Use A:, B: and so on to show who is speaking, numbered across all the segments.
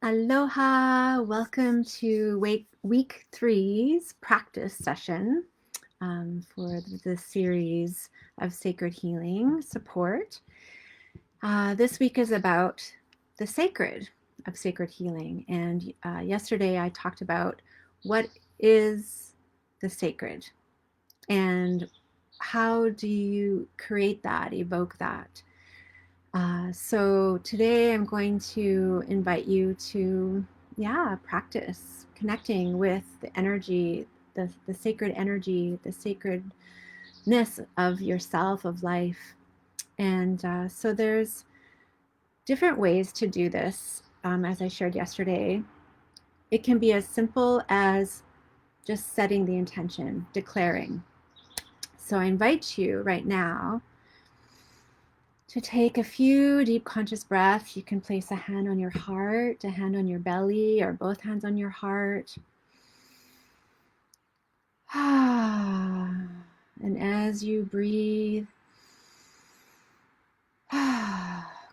A: Aloha! Welcome to week three's practice session for the series of sacred healing support. This week is about the sacred of sacred healing. And yesterday I talked about what is the sacred and how do you create that, evoke that. So today I'm going to invite you to, practice connecting with the energy, the sacred energy, the sacredness of yourself, of life. And so there's different ways to do this, as I shared yesterday. It can be as simple as just setting the intention, declaring. So I invite you right now to take a few deep conscious breaths. You can place a hand on your heart, a hand on your belly, or both hands on your heart. And as you breathe,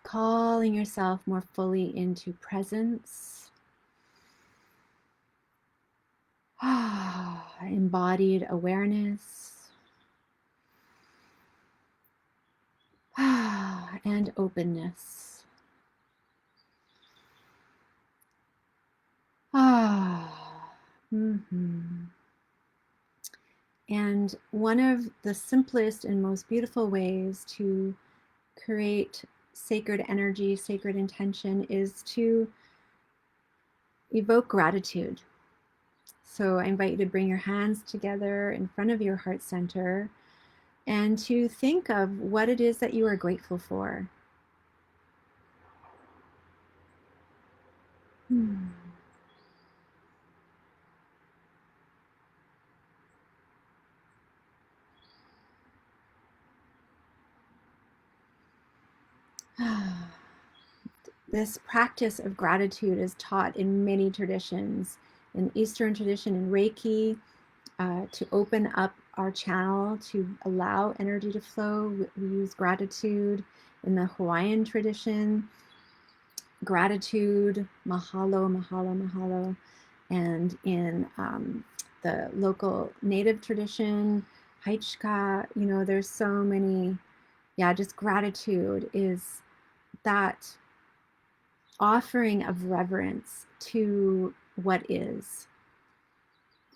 A: calling yourself more fully into presence, embodied awareness, and openness. And one of the simplest and most beautiful ways to create sacred energy, sacred intention is to evoke gratitude. So I invite you to bring your hands together in front of your heart center and to think of what it is that you are grateful for. This practice of gratitude is taught in many traditions. In Eastern tradition, in Reiki, to open up our channel, to allow energy to flow, we use gratitude. In the Hawaiian tradition, gratitude, mahalo, mahalo, mahalo. And in the local native tradition, Haichka, there's so many, just gratitude is that offering of reverence to what is.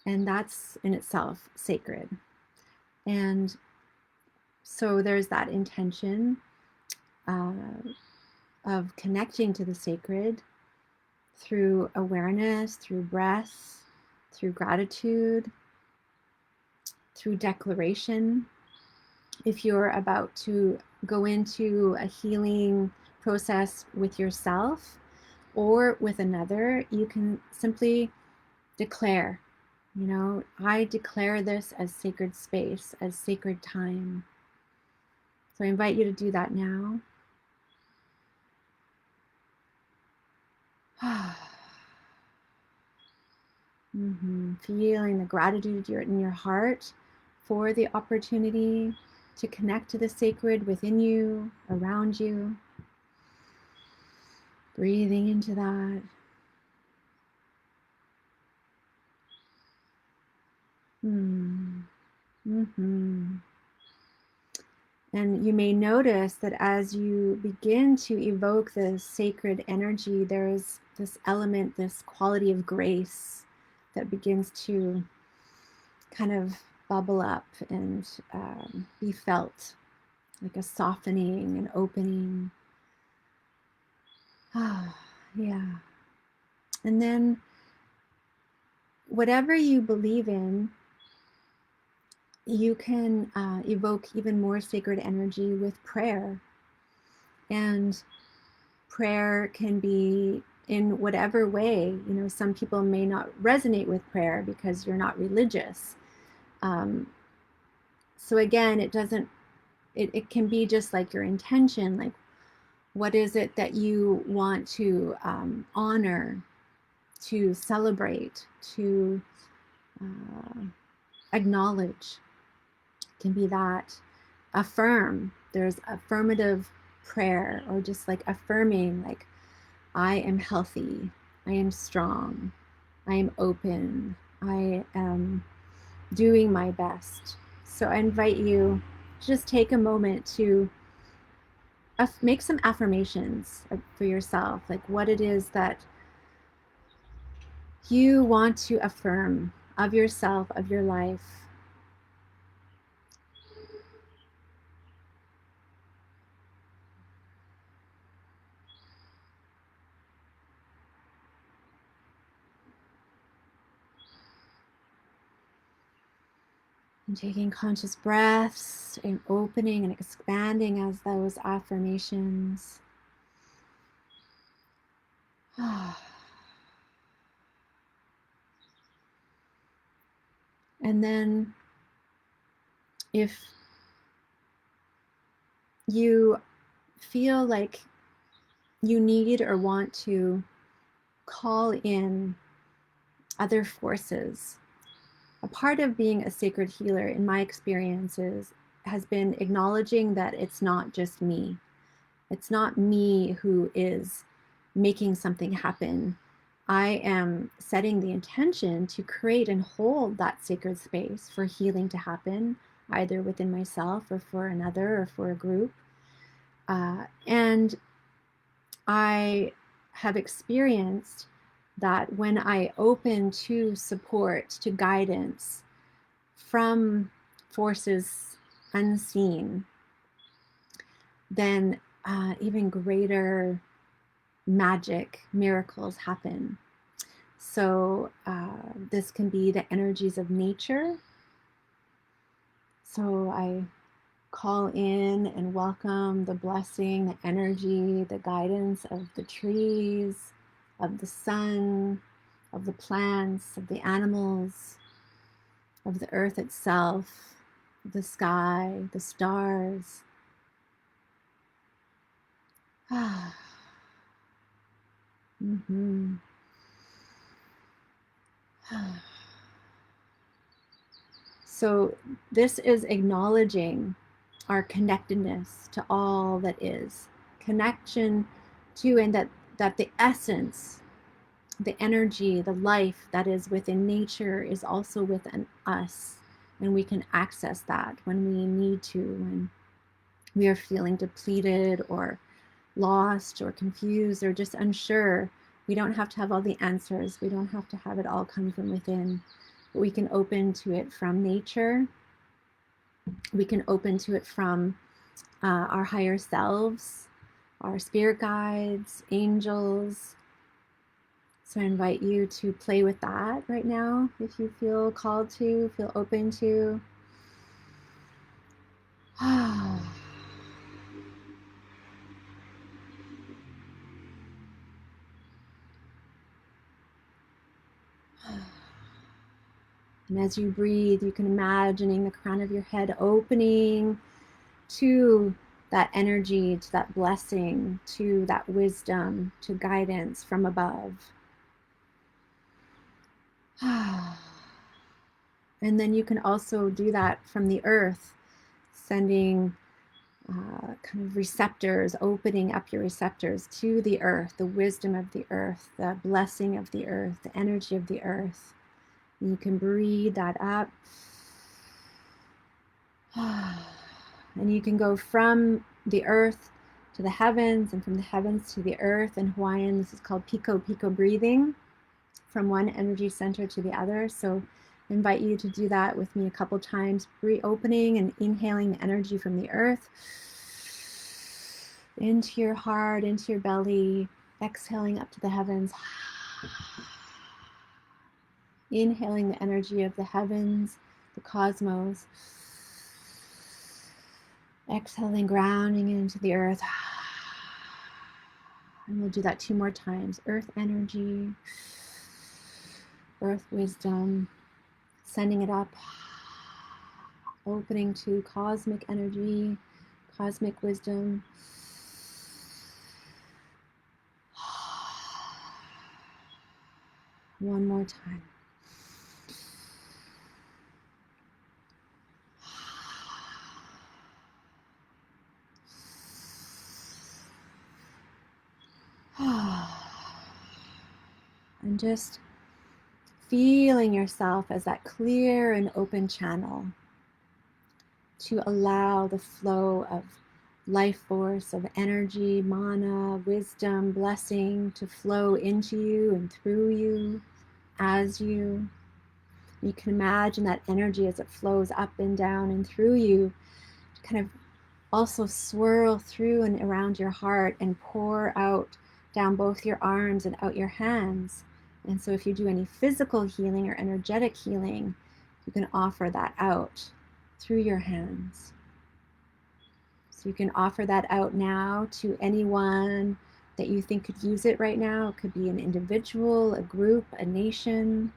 A: And that's in itself sacred. And so there's that intention of connecting to the sacred through awareness, through breath, through gratitude, through declaration. If you're about to go into a healing process with yourself or with another, you can simply declare, I declare this as sacred space, as sacred time. So I invite you to do that now. Feeling the gratitude in your heart for the opportunity to connect to the sacred within you, around you. Breathing into that. And you may notice that as you begin to evoke the sacred energy, there's this element, this quality of grace that begins to kind of bubble up and be felt, like a softening and opening. Yeah. And then whatever you believe in, you can evoke even more sacred energy with prayer. And prayer can be in whatever way. Some people may not resonate with prayer because you're not religious. So again, it can be just like your intention, like what is it that you want to honor, to celebrate, to acknowledge. It can be that. Affirm. There's affirmative prayer, or just like affirming, like I am healthy, I am strong. I am open. I am doing my best. So I invite you to just take a moment to make some affirmations for yourself, like what it is that you want to affirm of yourself, of your life. And taking conscious breaths and opening and expanding as those affirmations. And then if you feel like you need or want to call in other forces, a part of being a sacred healer, in my experiences, has been acknowledging that it's not just me. It's not me who is making something happen. I am setting the intention to create and hold that sacred space for healing to happen, either within myself or for another or for a group. And I have experienced that when I open to support, to guidance from forces unseen, then even greater magic, miracles happen. So this can be the energies of nature. So I call in and welcome the blessing, the energy, the guidance of the trees, of the sun, of the plants, of the animals, of the earth itself, the sky, the stars. Mm-hmm. So this is acknowledging our connectedness to all that is, connection to, and that the essence, the energy, the life that is within nature is also within us, and we can access that when we need to, when we are feeling depleted or lost or confused or just unsure. We don't have to have all the answers. We don't have to have it all come from within, but we can open to it from nature. We can open to it from our higher selves, our spirit guides, angels. So I invite you to play with that right now if you feel called to, feel open to. And as you breathe, you can imagining the crown of your head opening to that energy, to that blessing, to that wisdom, to guidance from above. And then you can also do that from the earth, sending kind of receptors, opening up your receptors to the earth, the wisdom of the earth, the blessing of the earth, the energy of the earth. And you can breathe that up. And you can go from the earth to the heavens and from the heavens to the earth. In Hawaiian, this is called piko piko breathing, from one energy center to the other. So I invite you to do that with me a couple times, reopening and inhaling the energy from the earth into your heart, into your belly, exhaling up to the heavens. Inhaling the energy of the heavens, the cosmos. Exhaling, grounding into the earth. And we'll do that 2 more times. Earth energy, earth wisdom, sending it up, opening to cosmic energy, cosmic wisdom. One more time. And just feeling yourself as that clear and open channel to allow the flow of life force, of energy, mana, wisdom, blessing to flow into you and through you, as you. You can imagine that energy as it flows up and down and through you, kind of also swirl through and around your heart and pour out down both your arms and out your hands. And so if you do any physical healing or energetic healing, you can offer that out through your hands. So you can offer that out now to anyone that you think could use it right now. It could be an individual, a group, a nation.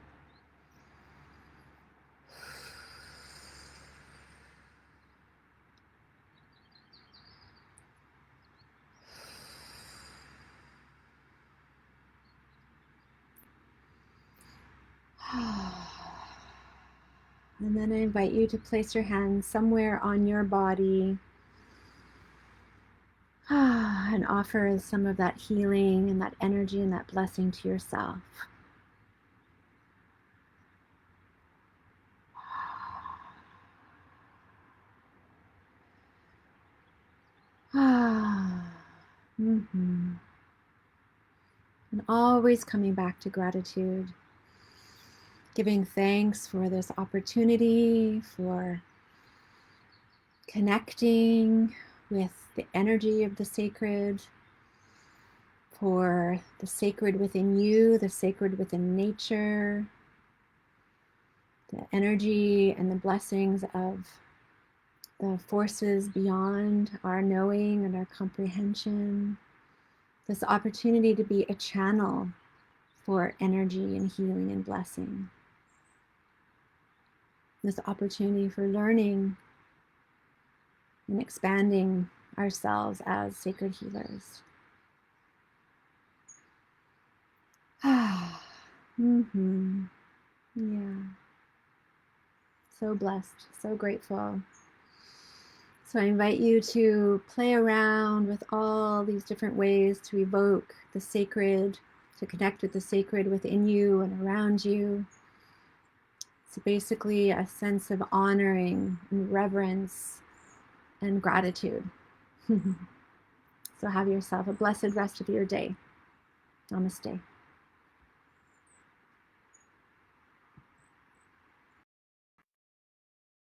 A: And then I invite you to place your hands somewhere on your body and offer some of that healing and that energy and that blessing to yourself. Mm-hmm. And always coming back to gratitude, giving thanks for this opportunity, for connecting with the energy of the sacred, for the sacred within you, the sacred within nature, the energy and the blessings of the forces beyond our knowing and our comprehension. This opportunity to be a channel for energy and healing and blessing. This opportunity for learning and expanding ourselves as sacred healers. Mm-hmm. Yeah. So blessed, so grateful. So I invite you to play around with all these different ways to evoke the sacred, to connect with the sacred within you and around you. So basically a sense of honoring and reverence and gratitude. So have yourself a blessed rest of your day. Namaste.